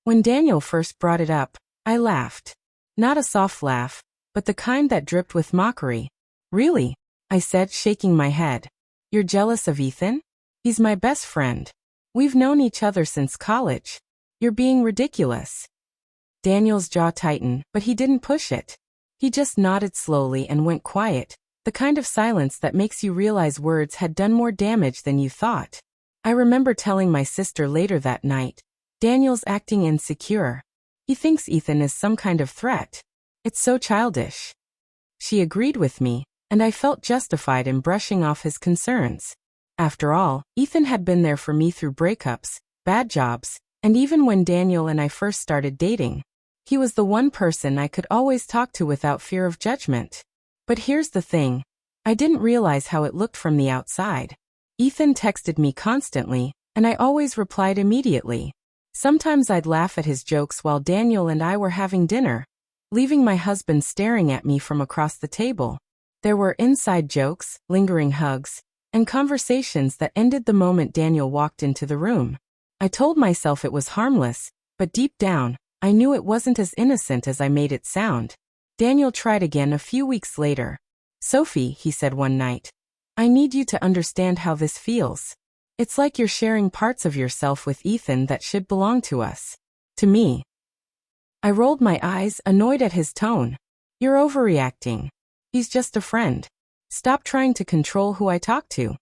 When Daniel first brought it up, I laughed. Not a soft laugh, but the kind that dripped with mockery. Really? I said, shaking my head. You're jealous of Ethan? He's my best friend. We've known each other since college. You're being ridiculous. Daniel's jaw tightened, but he didn't push it. He just nodded slowly and went quiet, the kind of silence that makes you realize words had done more damage than you thought. I remember telling my sister later that night, Daniel's acting insecure. He thinks Ethan is some kind of threat. It's so childish. She agreed with me, and I felt justified in brushing off his concerns. After all, Ethan had been there for me through breakups, bad jobs, and even when Daniel and I first started dating. He was the one person I could always talk to without fear of judgment. But here's the thing. I didn't realize how it looked from the outside. Ethan texted me constantly, and I always replied immediately. Sometimes I'd laugh at his jokes while Daniel and I were having dinner, leaving my husband staring at me from across the table. There were inside jokes, lingering hugs, and conversations that ended the moment Daniel walked into the room. I told myself it was harmless, but deep down, I knew it wasn't as innocent as I made it sound. Daniel tried again a few weeks later. Sophie, he said one night, I need you to understand how this feels. It's like you're sharing parts of yourself with Ethan that should belong to us. To me. I rolled my eyes, annoyed at his tone. You're overreacting. He's just a friend. Stop trying to control who I talk to.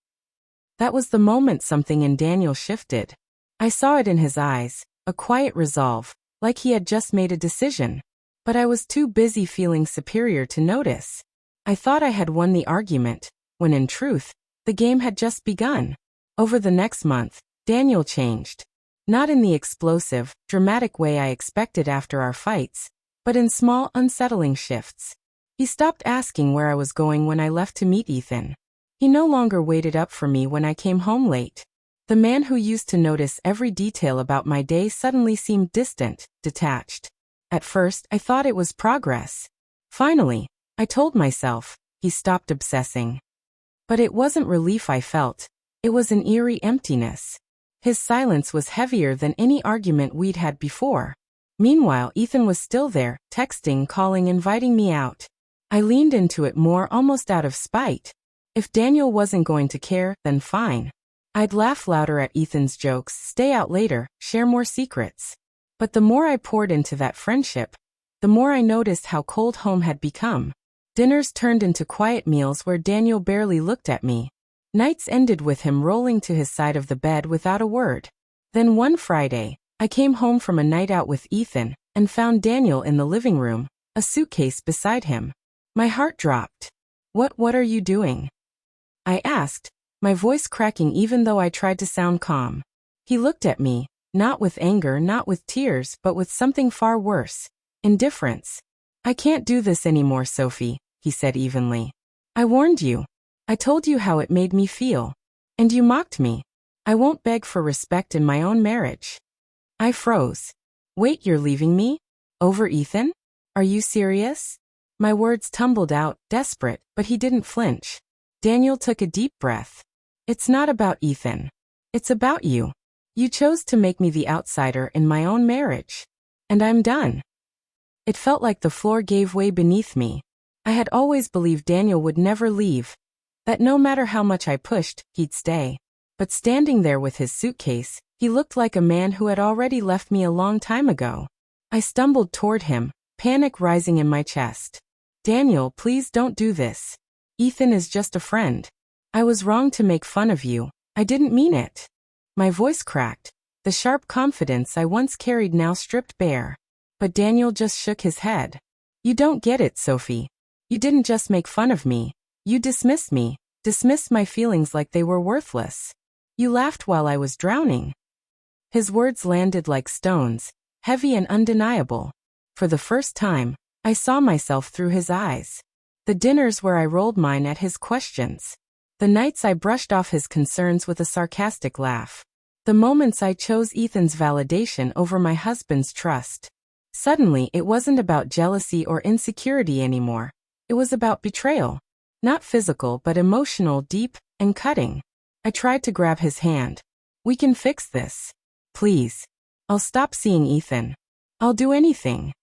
That was the moment something in Daniel shifted. I saw it in his eyes, a quiet resolve, like he had just made a decision. But I was too busy feeling superior to notice. I thought I had won the argument, when in truth, the game had just begun. Over the next month, Daniel changed. Not in the explosive, dramatic way I expected after our fights, but in small, unsettling shifts. He stopped asking where I was going when I left to meet Ethan. He no longer waited up for me when I came home late. The man who used to notice every detail about my day suddenly seemed distant, detached. At first, I thought it was progress. Finally, I told myself, he stopped obsessing. But it wasn't relief I felt. It was an eerie emptiness. His silence was heavier than any argument we'd had before. Meanwhile, Ethan was still there, texting, calling, inviting me out. I leaned into it more, almost out of spite. If Daniel wasn't going to care, then fine. I'd laugh louder at Ethan's jokes, stay out later, share more secrets. But the more I poured into that friendship, the more I noticed how cold home had become. Dinners turned into quiet meals where Daniel barely looked at me. Nights ended with him rolling to his side of the bed without a word. Then one Friday, I came home from a night out with Ethan and found Daniel in the living room, a suitcase beside him. My heart dropped. What are you doing? I asked, my voice cracking even though I tried to sound calm. He looked at me, not with anger, not with tears, but with something far worse. Indifference. I can't do this anymore, Sophie, he said evenly. I warned you. I told you how it made me feel. And you mocked me. I won't beg for respect in my own marriage. I froze. Wait, you're leaving me? Over Ethan? Are you serious? My words tumbled out, desperate, but he didn't flinch. Daniel took a deep breath. It's not about Ethan. It's about you. You chose to make me the outsider in my own marriage. And I'm done. It felt like the floor gave way beneath me. I had always believed Daniel would never leave. That no matter how much I pushed, he'd stay. But standing there with his suitcase, he looked like a man who had already left me a long time ago. I stumbled toward him, panic rising in my chest. Daniel, please don't do this. Ethan is just a friend. I was wrong to make fun of you. I didn't mean it. My voice cracked. The sharp confidence I once carried now stripped bare. But Daniel just shook his head. You don't get it, Sophie. You didn't just make fun of me. You dismissed me, dismissed my feelings like they were worthless. You laughed while I was drowning. His words landed like stones, heavy and undeniable. For the first time, I saw myself through his eyes. The dinners where I rolled mine at his questions. The nights I brushed off his concerns with a sarcastic laugh. The moments I chose Ethan's validation over my husband's trust. Suddenly, it wasn't about jealousy or insecurity anymore. It was about betrayal. Not physical, but emotional, deep, and cutting. I tried to grab his hand. We can fix this. Please. I'll stop seeing Ethan. I'll do anything.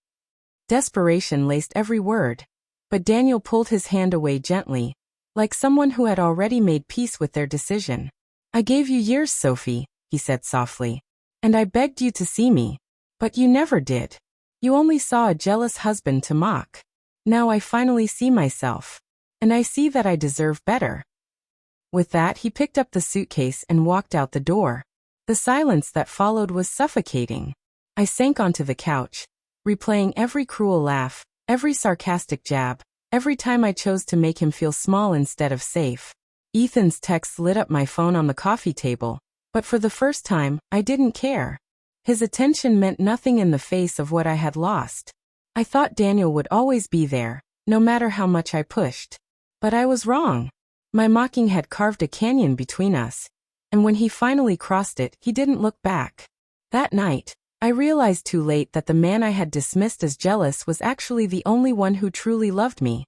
Desperation laced every word. But Daniel pulled his hand away gently, like someone who had already made peace with their decision. I gave you years, Sophie, he said softly. And I begged you to see me. But you never did. You only saw a jealous husband to mock. Now I finally see myself. And I see that I deserve better. With that, he picked up the suitcase and walked out the door. The silence that followed was suffocating. I sank onto the couch, replaying every cruel laugh, every sarcastic jab, every time I chose to make him feel small instead of safe. Ethan's text lit up my phone on the coffee table, but for the first time, I didn't care. His attention meant nothing in the face of what I had lost. I thought Daniel would always be there, no matter how much I pushed. But I was wrong. My mocking had carved a canyon between us, and when he finally crossed it, he didn't look back. That night, I realized too late that the man I had dismissed as jealous was actually the only one who truly loved me.